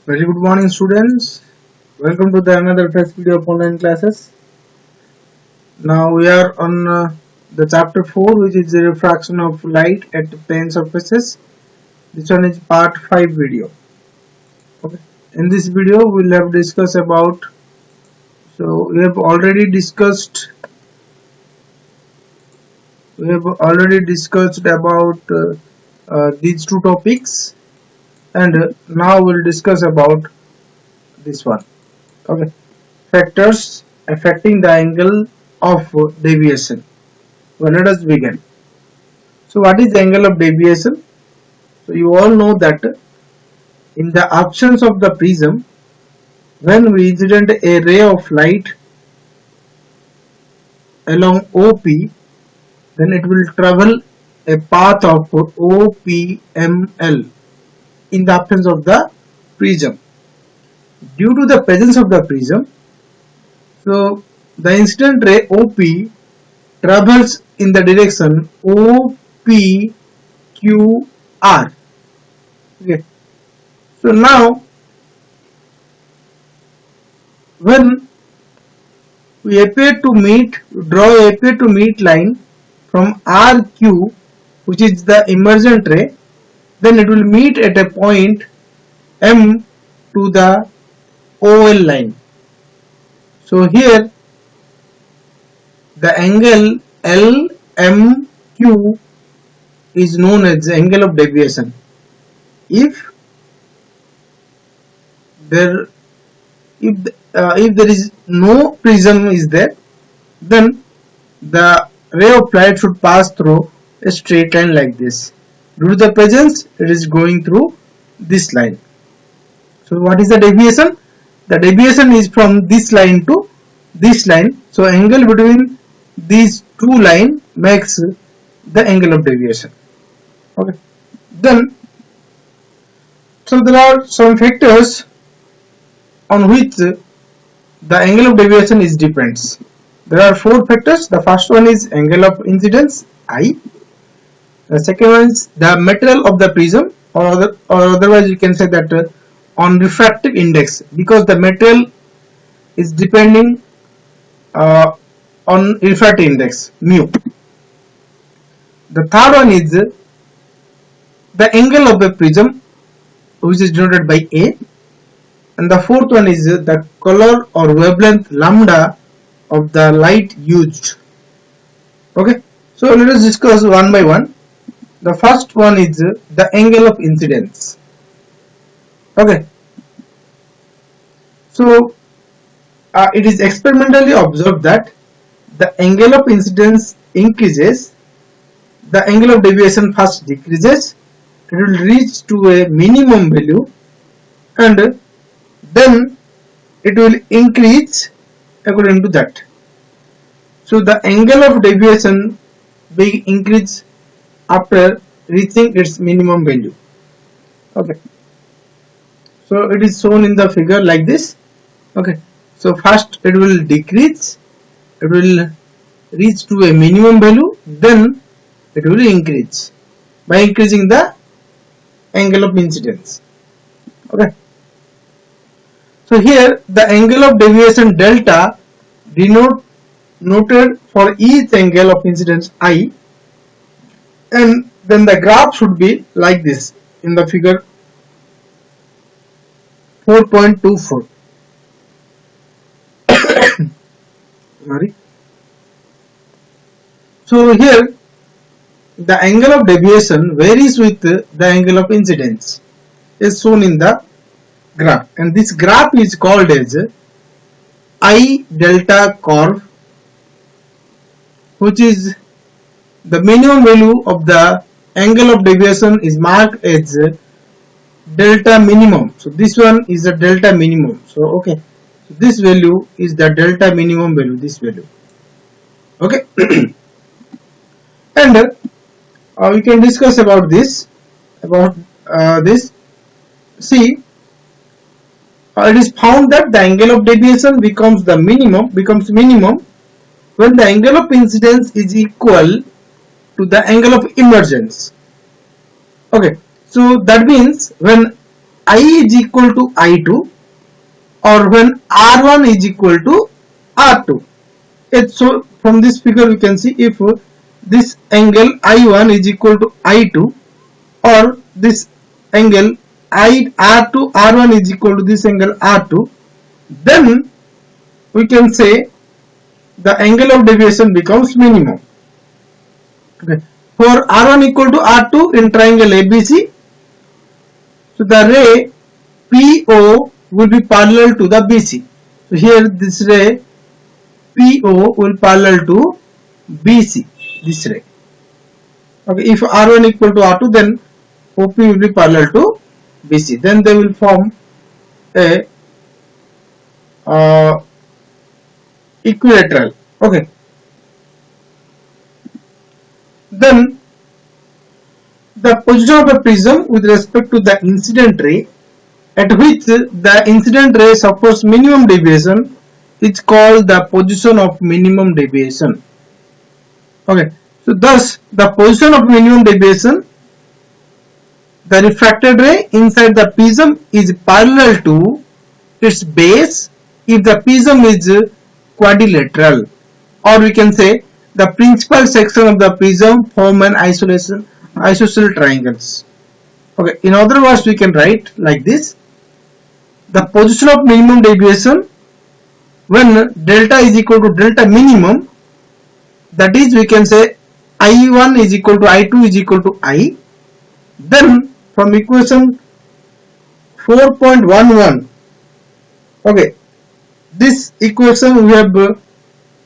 Very good morning, students. Welcome to the another test video of online classes. Now we are on the chapter 4, which is the refraction of light at plane surfaces. This one is part 5 video. Okay. In this video, we will have discussed about. So we have already discussed. About these two topics, and now we'll discuss about this one. Okay, factors affecting the angle of deviation. Well, let us begin. So what is the angle of deviation? So you all know that in the absence of the prism, when we incident a ray of light along OP, then it will travel a path of OPML in the absence of the prism. Due to the presence of the prism, so the incident ray OP travels in the direction OPQR. Okay. So now, when we draw a appear to meet line from RQ, which is the emergent ray, then it will meet at a point M to the OL line. So here the angle LMQ is known as the angle of deviation. If there is no prism is there, then the ray of light should pass through a straight line like this. Due to the presence, it is going through this line. So what is the deviation? The deviation is from this line to this line. So angle between these two lines makes the angle of deviation. Okay. Then, so there are some factors on which the angle of deviation is depends. There are 4 factors. The first one is angle of incidence, I. The second one is the material of the prism, or otherwise you can say that on refractive index, because the material is depending on refractive index, mu. The third one is the angle of the prism, which is denoted by A. And the fourth one is the color or wavelength lambda of the light used. Okay, so let us discuss one by one. The first one is the angle of incidence. Okay, so it is experimentally observed that the angle of incidence increases, the angle of deviation first decreases, it will reach to a minimum value, and then it will increase according to that. So the angle of deviation will increase after reaching its minimum value. Okay, so it is shown in the figure like this. Okay, so first it will decrease, it will reach to a minimum value, then it will increase by increasing the angle of incidence. Okay, so here the angle of deviation delta noted for each angle of incidence I, and then the graph should be like this in the figure 4.24. Sorry. So here the angle of deviation varies with the angle of incidence, is shown in the graph, and this graph is called as I delta curve, which is the minimum value of the angle of deviation is marked as delta minimum. So this one is the delta minimum. So okay, so this value is the delta minimum value, this value. Okay, and we can discuss about this. See, it is found that the angle of deviation becomes minimum when the angle of incidence is equal to the angle of emergence. Okay, so that means when I is equal to I2 or when R1 is equal to R2. So from this figure we can see if this angle I1 is equal to I2 or this angle R2 R1 is equal to this angle R2, then we can say the angle of deviation becomes minimum. Okay. For R1 equal to R2 in triangle ABC, so the ray PO will be parallel to the BC. So here this ray PO will parallel to BC, this ray. Okay, if R1 equal to R2, then OP will be parallel to BC. Then they will form a equilateral. Okay. Then the position of a prism with respect to the incident ray at which the incident ray suffers minimum deviation is called the position of minimum deviation. Okay, so thus the position of minimum deviation, the refracted ray inside the prism is parallel to its base if the prism is quadrilateral, or we can say the principal section of the prism form an isosceles triangles. Okay, in other words we can write like this: the position of minimum deviation when delta is equal to delta minimum, that is we can say I1 is equal to I2 is equal to I. Then from equation 4.11, okay, this equation we have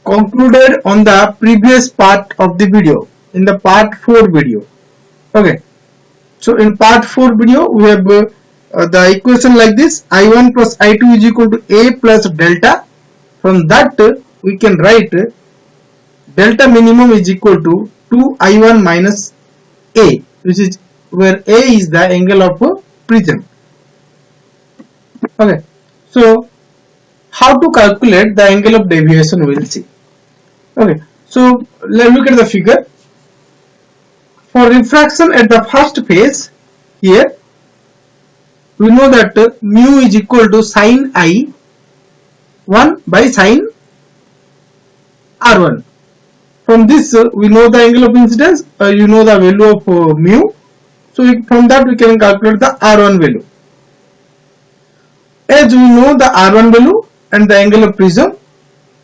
concluded on the previous part of the video, in the part 4 video. Okay, so in part 4 video we have the equation like this: I1 plus I2 is equal to A plus delta. From that we can write delta minimum is equal to 2I1 minus A, which is where A is the angle of a prism. Okay, so how to calculate the angle of deviation we will see. Okay, so let's look at the figure. For refraction at the first phase, here we know that mu is equal to sin I 1 by sin R1. From this we know the angle of incidence, you know the value of mu. So from that we can calculate the R1 value. As we know the R1 value and the angle of prism,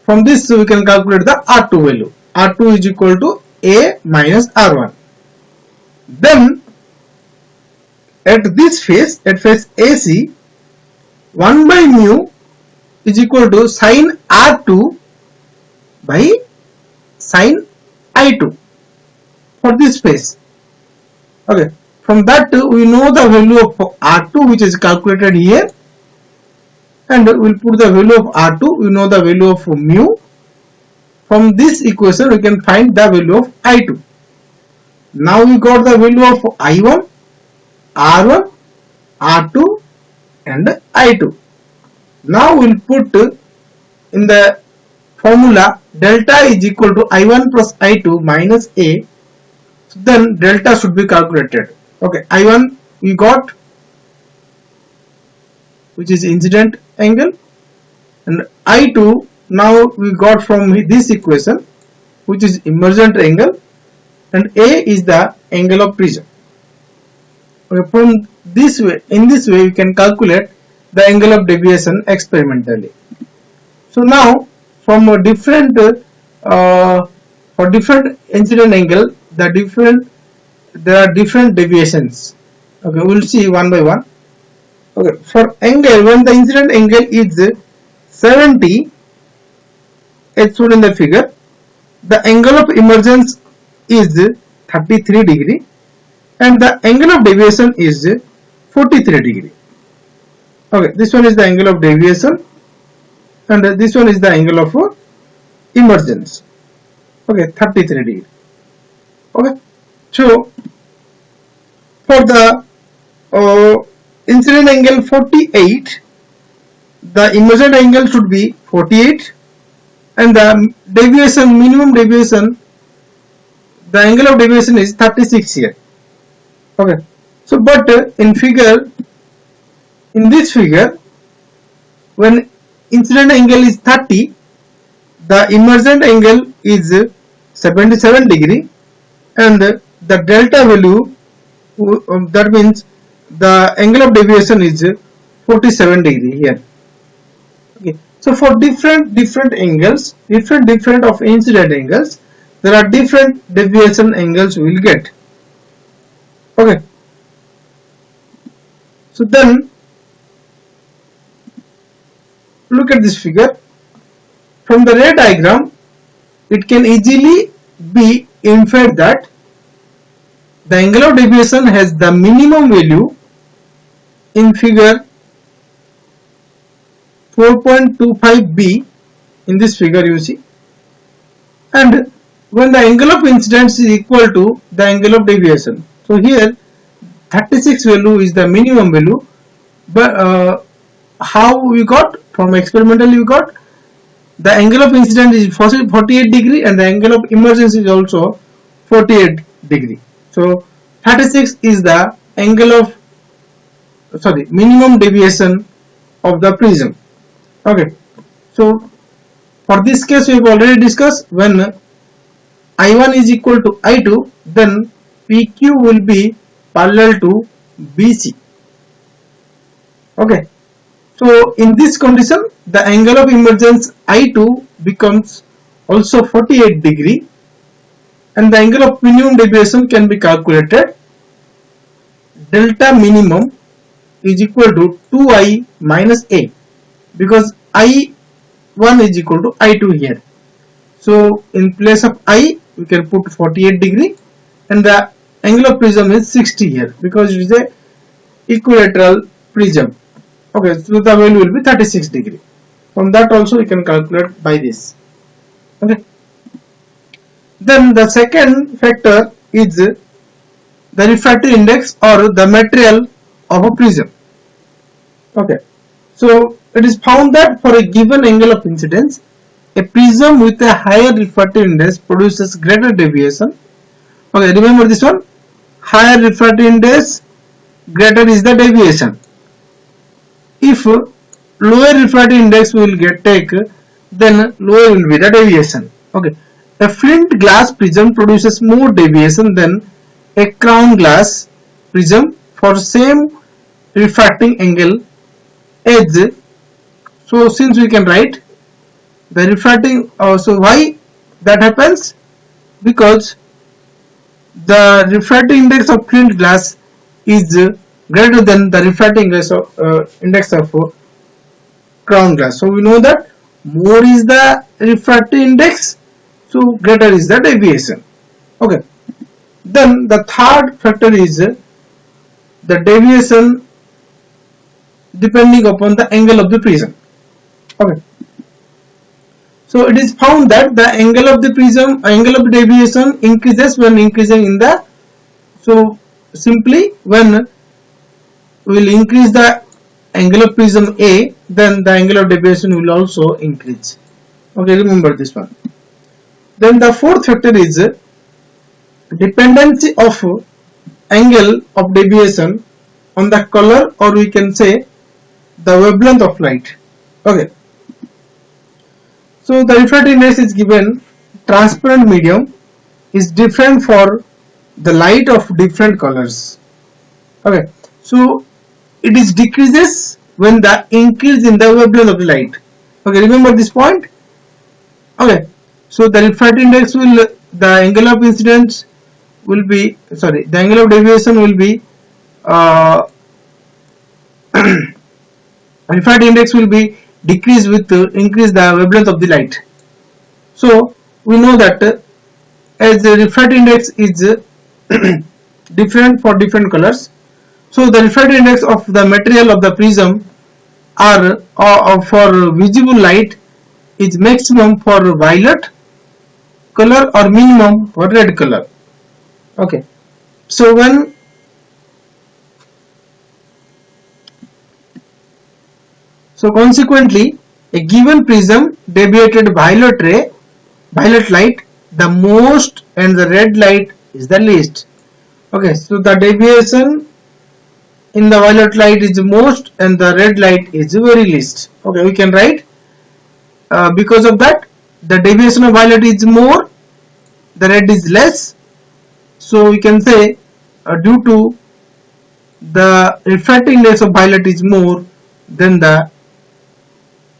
from this we can calculate the R2 value. R2 is equal to A minus R1. Then at this phase, at phase AC, 1 by mu is equal to sin R2 by sin I2 for this phase. Okay, from that we know the value of R2, which is calculated here, and we will put the value of R2, we know the value of mu. From this equation we can find the value of I2. Now we got the value of I1, R1, R2 and I2. Now we will put in the formula delta is equal to I1 plus I2 minus A. So then delta should be calculated. Okay, I1 we got, which is incident angle, and I2 now we got from this equation, which is emergent angle, and A is the angle of prism. Okay, from this way, in this way we can calculate the angle of deviation experimentally. So now from a different for different incident angle, there are different deviations. Okay, we will see one by one. Okay, for angle, when the incident angle is 70 as shown in the figure, the angle of emergence is 33 degree and the angle of deviation is 43 degree. Okay, this one is the angle of deviation and this one is the angle of emergence. Okay, 33 degree. Okay, so for the incident angle 48, the emergent angle should be 48 and the deviation, minimum deviation, the angle of deviation is 36 here. Okay, so but in figure in this figure, when incident angle is 30, the emergent angle is 77 degree, and the delta value, that means the angle of deviation is 47 degree here. Okay. So for different angles, different of incident angles, there are different deviation angles we will get. Okay. So then look at this figure. From the ray diagram, it can easily be inferred that the angle of deviation has the minimum value in figure 4.25b. in this figure you see, and when the angle of incidence is equal to the angle of deviation. So here 36 value is the minimum value, but how we got? From experimentally we got the angle of incidence is 48 degree and the angle of emergence is also 48 degree. So 36 is the angle of minimum deviation of the prism. Okay, so for this case we have already discussed, when I1 is equal to I2, then PQ will be parallel to BC. Okay, so in this condition the angle of emergence I2 becomes also 48 degree, and the angle of minimum deviation can be calculated. Delta minimum is equal to 2I minus A, because I1 is equal to I2 here. So in place of I we can put 48 degree, and the angle of prism is 60 here because it is a equilateral prism. Okay, so the value will be 36 degree. From that also we can calculate by this. Okay. Then the second factor is the refractive index or the material of a prism. Okay, so it is found that for a given angle of incidence, a prism with a higher refractive index produces greater deviation. Okay, remember this one, higher refractive index, greater is the deviation. If lower refractive index will take, then lower will be the deviation. Okay, a flint glass prism produces more deviation than a crown glass prism for same refracting angle edge. So since we can write the refracting, so why that happens? Because the refractive index of flint glass is greater than the refractive index of crown glass. So we know that more is the refractive index, so greater is the deviation. Okay, then the third factor is the deviation depending upon the angle of the prism. Okay, so it is found that the angle of the prism, angle of deviation increases when increasing in the, so simply when we will increase the angle of prism A, then the angle of deviation will also increase. Okay, remember this one. Then the fourth factor is dependency of angle of deviation on the color, or we can say the wavelength of light. Okay, so the refractive index is given, transparent medium is different for the light of different colors. Okay, so it is decreases when the increase in the wavelength of the light. Okay, remember this point. Okay, so the refractive index will, the angle of incidence will be, the angle of deviation will be refractive index will be decreased with increase the wavelength of the light. So we know that as the refractive index is different for different colors, so the refractive index of the material of the prism are for visible light is maximum for violet color or minimum for red color. Okay, so consequently a given prism deviated violet light the most and the red light is the least. Okay, so the deviation in the violet light is most and the red light is very least. Okay, we can write because of that the deviation of violet is more, the red is less. So we can say due to the refracting index of violet is more than the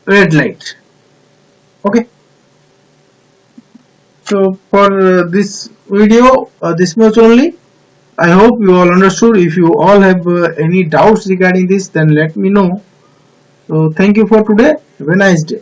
red light. Okay, so for this video this much only. I hope you all understood. If you all have any doubts regarding this, then let me know. So thank you for today. Have a nice day.